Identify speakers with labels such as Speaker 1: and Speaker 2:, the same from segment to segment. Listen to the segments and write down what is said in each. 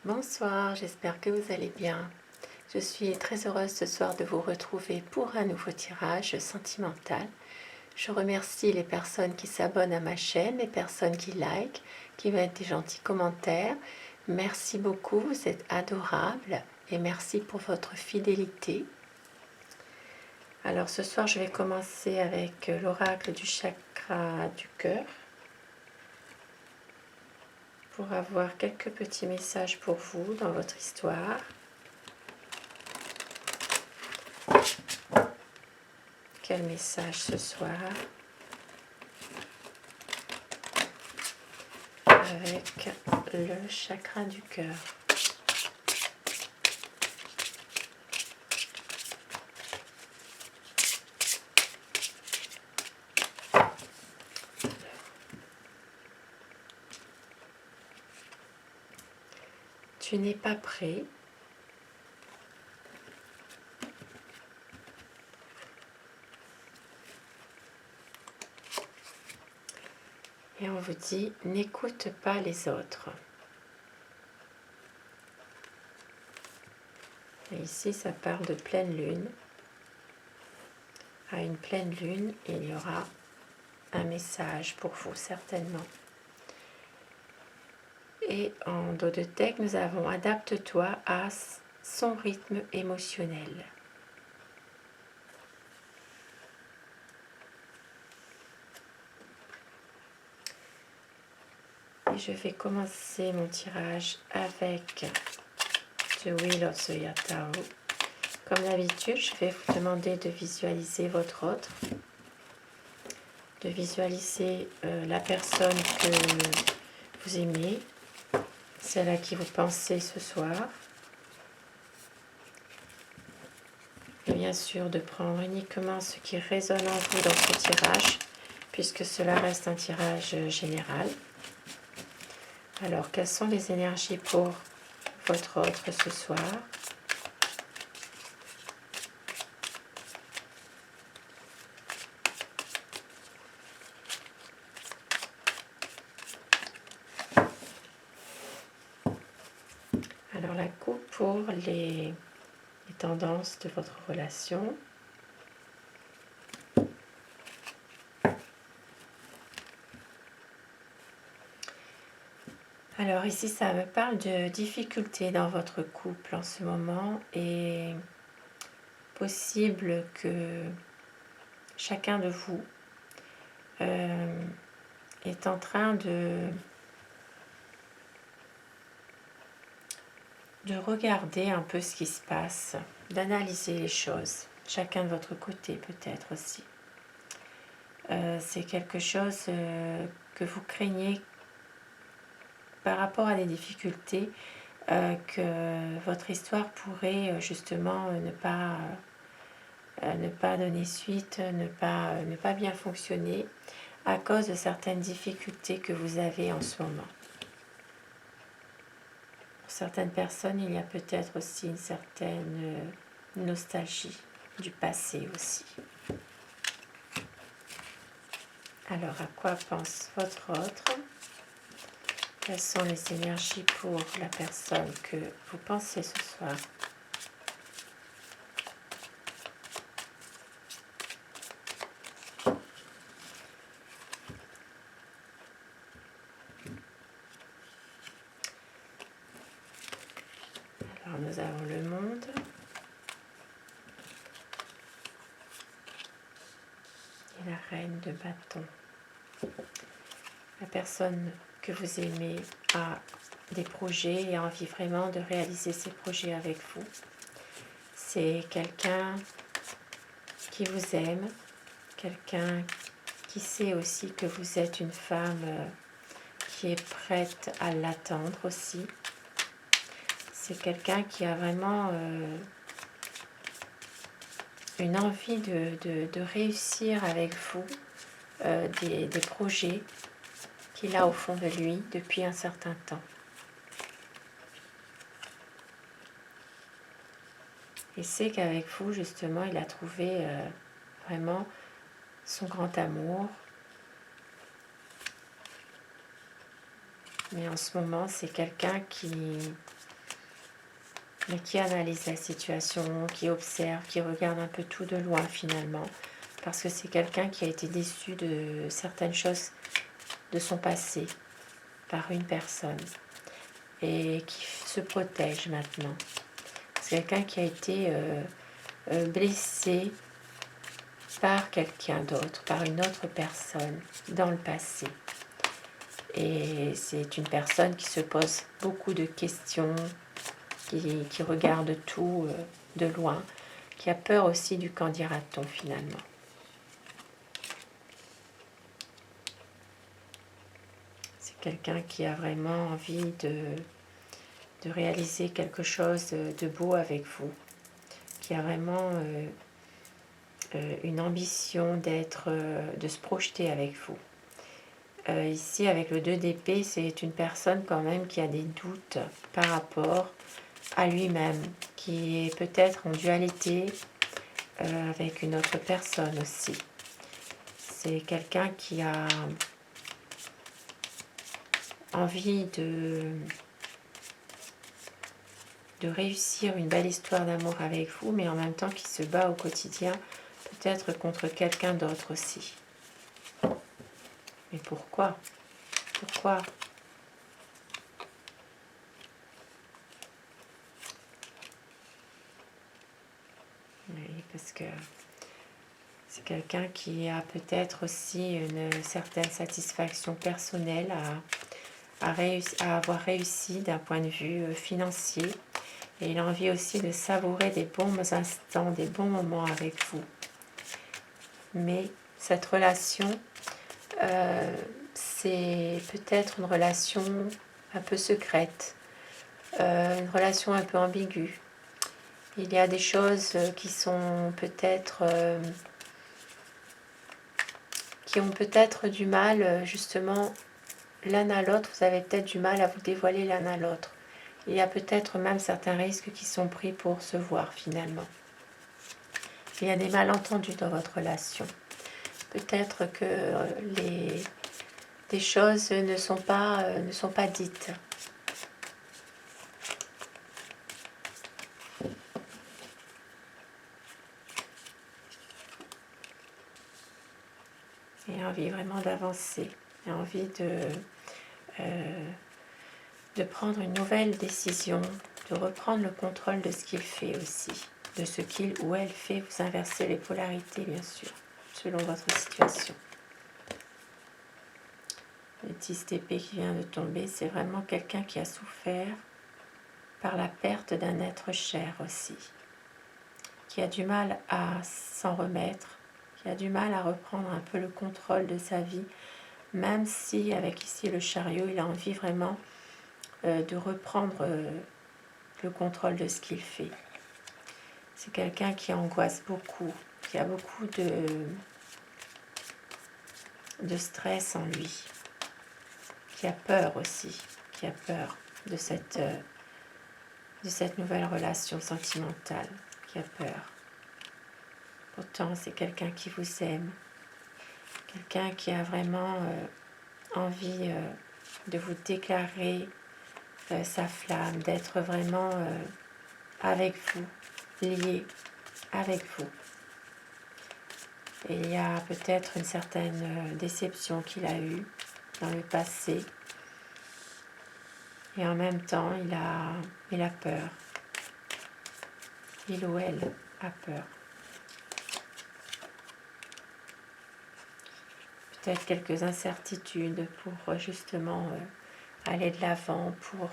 Speaker 1: Bonsoir, j'espère que vous allez bien. Je suis très heureuse ce soir de vous retrouver pour un nouveau tirage sentimental. Je remercie les personnes qui s'abonnent à ma chaîne, les personnes qui like, qui mettent des gentils commentaires. Merci beaucoup, vous êtes adorables et merci pour votre fidélité. Alors ce soir, je vais commencer avec l'oracle du chakra du cœur pour avoir quelques petits messages pour vous dans votre histoire. Quel message ce soir avec le chakra du cœur? Tu n'es pas prêt. Et on vous dit, n'écoute pas les autres. Et ici, ça parle de pleine lune. À une pleine lune, il y aura un message pour vous, certainement. Et en dos de deck, nous avons adapte-toi à son rythme émotionnel. Et je vais commencer mon tirage avec The Wheel of the Yatao. Comme d'habitude, je vais vous demander de visualiser votre autre, de visualiser la personne que vous aimez, celle à qui vous pensez ce soir. Et bien sûr, de prendre uniquement ce qui résonne en vous dans ce tirage, puisque cela reste un tirage général. Alors, quelles sont les énergies pour votre autre ce soir ? Alors, la coupe pour les tendances de votre relation. Alors ici, ça me parle de difficultés dans votre couple en ce moment et possible que chacun de vous est en train de regarder un peu ce qui se passe, d'analyser les choses, chacun de votre côté peut-être aussi. C'est quelque chose que vous craignez par rapport à des difficultés que votre histoire pourrait justement ne pas donner suite, ne pas bien fonctionner à cause de certaines difficultés que vous avez en ce moment. Pour certaines personnes, il y a peut-être aussi une certaine nostalgie du passé aussi. Alors, à quoi pense votre autre ? Quelles sont les énergies pour la personne que vous pensez ce soir ? Alors, nous avons le monde. Et la reine de bâton. La personne que vous aimez a des projets et a envie vraiment de réaliser ces projets avec vous. C'est quelqu'un qui vous aime, quelqu'un qui sait aussi que vous êtes une femme qui est prête à l'attendre aussi. C'est quelqu'un qui a vraiment une envie de réussir avec vous des projets qu'il a au fond de lui depuis un certain temps. Et c'est qu'avec vous, justement, il a trouvé vraiment son grand amour. Mais en ce moment, c'est quelqu'un qui mais qui analyse la situation, qui observe, qui regarde un peu tout de loin finalement, parce que c'est quelqu'un qui a été déçu de certaines choses de son passé par une personne et qui se protège maintenant. C'est quelqu'un qui a été blessé par quelqu'un d'autre, par une autre personne dans le passé. Et c'est une personne qui se pose beaucoup de questions, qui regarde tout de loin, qui a peur aussi du qu'en dira-t-on finalement. C'est quelqu'un qui a vraiment envie de réaliser quelque chose de beau avec vous, qui a vraiment une ambition de se projeter avec vous. Ici, avec le 2 d'épée, c'est une personne quand même qui a des doutes par rapport à lui-même, qui est peut-être en dualité avec une autre personne aussi. C'est quelqu'un qui a envie de réussir une belle histoire d'amour avec vous, mais en même temps qui se bat au quotidien, peut-être contre quelqu'un d'autre aussi. Mais pourquoi? Pourquoi? Oui, parce que c'est quelqu'un qui a peut-être aussi une certaine satisfaction personnelle à avoir réussi d'un point de vue financier. Et il a envie aussi de savourer des bons instants, des bons moments avec vous. Mais cette relation, c'est peut-être une relation un peu secrète, une relation un peu ambiguë. Il y a des choses qui sont peut-être... qui ont peut-être du mal, justement, l'un à l'autre. Vous avez peut-être du mal à vous dévoiler l'un à l'autre. Il y a peut-être même certains risques qui sont pris pour se voir finalement. Il y a des malentendus dans votre relation. Peut-être que des choses ne sont pas dites. Il a envie vraiment d'avancer. Il a envie de prendre une nouvelle décision, de reprendre le contrôle de ce qu'il fait aussi, de ce qu'il ou elle fait. Vous inversez les polarités, bien sûr, selon votre situation. Le 10 d'épée qui vient de tomber, c'est vraiment quelqu'un qui a souffert par la perte d'un être cher aussi, qui a du mal à s'en remettre, qui a du mal à reprendre un peu le contrôle de sa vie, même si, avec ici le chariot, il a envie vraiment de reprendre le contrôle de ce qu'il fait. C'est quelqu'un qui angoisse beaucoup, qui a beaucoup de stress en lui, qui a peur aussi, qui a peur de cette nouvelle relation sentimentale, qui a peur. Pourtant, c'est quelqu'un qui vous aime, quelqu'un qui a vraiment envie de vous déclarer sa flamme, d'être vraiment avec vous, lié avec vous. Et il y a peut-être une certaine déception qu'il a eue dans le passé. Et en même temps, il a peur. Il ou elle a peur. Peut-être quelques incertitudes pour justement aller de l'avant, pour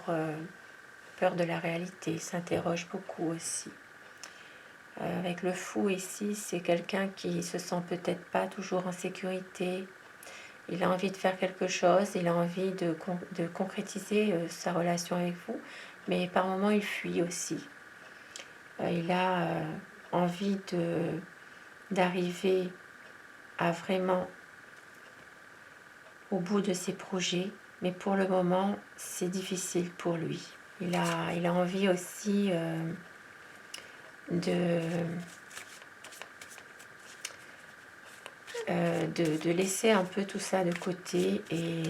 Speaker 1: peur de la réalité. Il s'interroge beaucoup aussi. Avec le fou ici, c'est quelqu'un qui se sent peut-être pas toujours en sécurité. Il a envie de faire quelque chose, il a envie de concrétiser sa relation avec vous, mais par moments il fuit aussi. Il a envie d'arriver à vraiment au bout de ses projets, mais pour le moment c'est difficile pour lui. Il a envie aussi de laisser un peu tout ça de côté et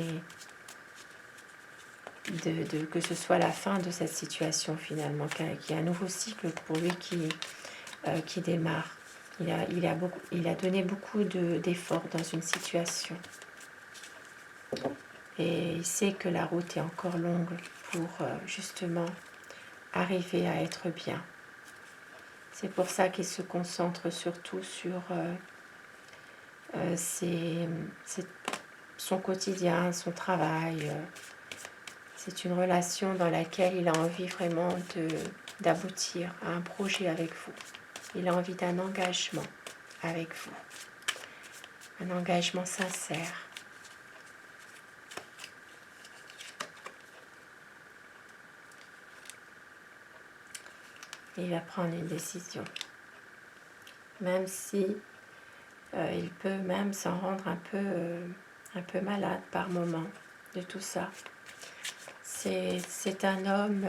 Speaker 1: que ce soit la fin de cette situation finalement, qu'il y a un nouveau cycle pour lui qui démarre. Il a donné beaucoup d'efforts dans une situation. Et il sait que la route est encore longue pour justement arriver à être bien. C'est pour ça qu'il se concentre surtout sur son quotidien, son travail. C'est une relation dans laquelle il a envie vraiment d'aboutir à un projet avec vous. Il a envie d'un engagement avec vous, un engagement sincère. Il va prendre une décision, même si il peut même s'en rendre un peu malade par moment de tout ça. C'est un homme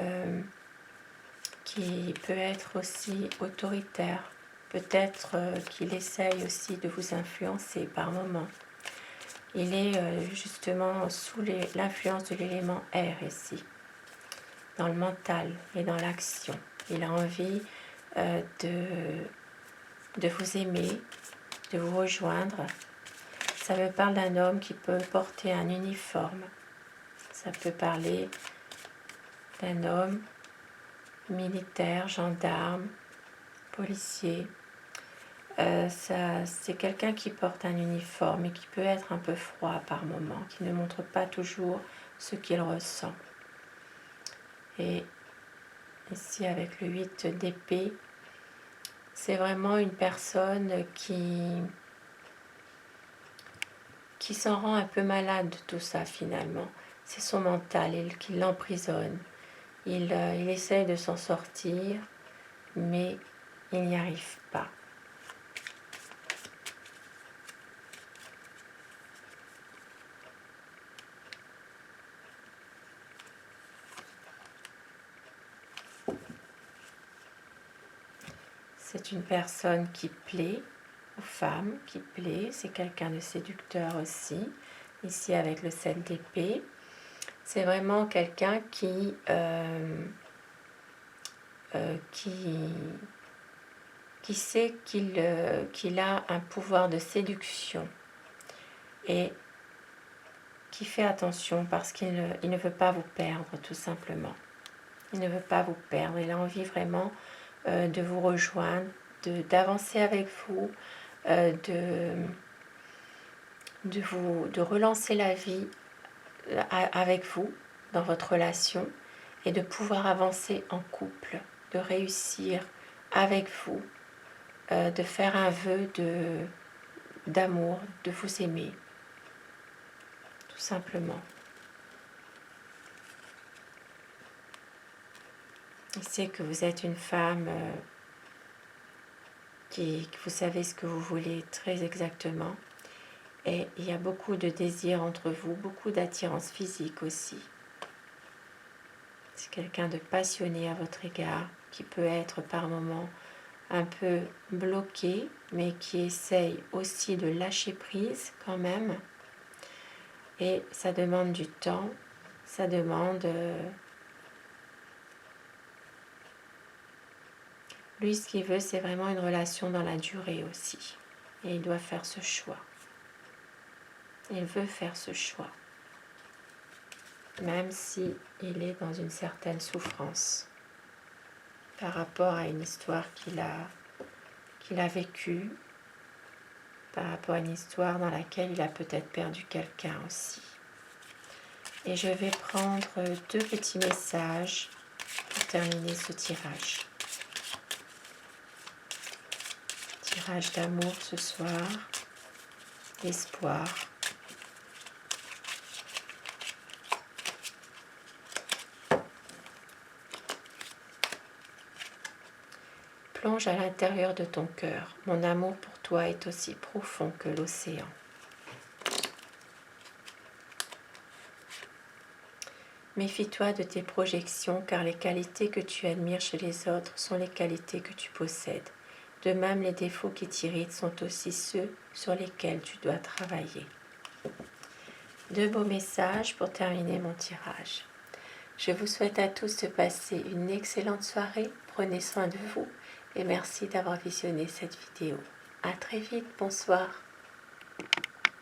Speaker 1: qui peut être aussi autoritaire. Peut-être qu'il essaye aussi de vous influencer par moment. Il est justement sous l'influence de l'élément air ici, dans le mental et dans l'action. Il a envie de vous aimer, de vous rejoindre. Ça me parle d'un homme qui peut porter un uniforme. Ça peut parler d'un homme militaire, gendarme, policier. C'est quelqu'un qui porte un uniforme et qui peut être un peu froid par moment, qui ne montre pas toujours ce qu'il ressent. Et ici avec le 8 d'épée, c'est vraiment une personne qui s'en rend un peu malade de tout ça finalement. C'est son mental qui l'emprisonne. Il essaye de s'en sortir, mais il n'y arrive pas. C'est une personne qui plaît aux femmes, qui plaît. C'est quelqu'un de séducteur aussi. Ici avec le 7 d'épée. C'est vraiment quelqu'un qui sait qu'il a un pouvoir de séduction et qui fait attention parce qu'il ne veut pas vous perdre tout simplement. Il ne veut pas vous perdre. Il a envie vraiment de vous rejoindre, d'avancer avec vous, de relancer la vie avec vous dans votre relation et de pouvoir avancer en couple, de réussir avec vous, de faire un vœu d'amour, de vous aimer, tout simplement. Il sait que vous êtes une femme que vous savez ce que vous voulez très exactement. Et il y a beaucoup de désir entre vous, beaucoup d'attirance physique aussi. C'est quelqu'un de passionné à votre égard, qui peut être par moments un peu bloqué, mais qui essaye aussi de lâcher prise quand même. Et ça demande du temps, ça demande... Lui, ce qu'il veut, c'est vraiment une relation dans la durée aussi. Et il doit faire ce choix. Il veut faire ce choix. Même si il est dans une certaine souffrance par rapport à une histoire qu'il a vécue, par rapport à une histoire dans laquelle il a peut-être perdu quelqu'un aussi. Et je vais prendre 2 petits messages pour terminer ce tirage. Tirage d'amour ce soir, d'espoir. Plonge à l'intérieur de ton cœur. Mon amour pour toi est aussi profond que l'océan. Méfie-toi de tes projections, car les qualités que tu admires chez les autres sont les qualités que tu possèdes. De même, les défauts qui t'irritent sont aussi ceux sur lesquels tu dois travailler. 2 beaux messages pour terminer mon tirage. Je vous souhaite à tous de passer une excellente soirée. Prenez soin de vous et merci d'avoir visionné cette vidéo. À très vite, bonsoir.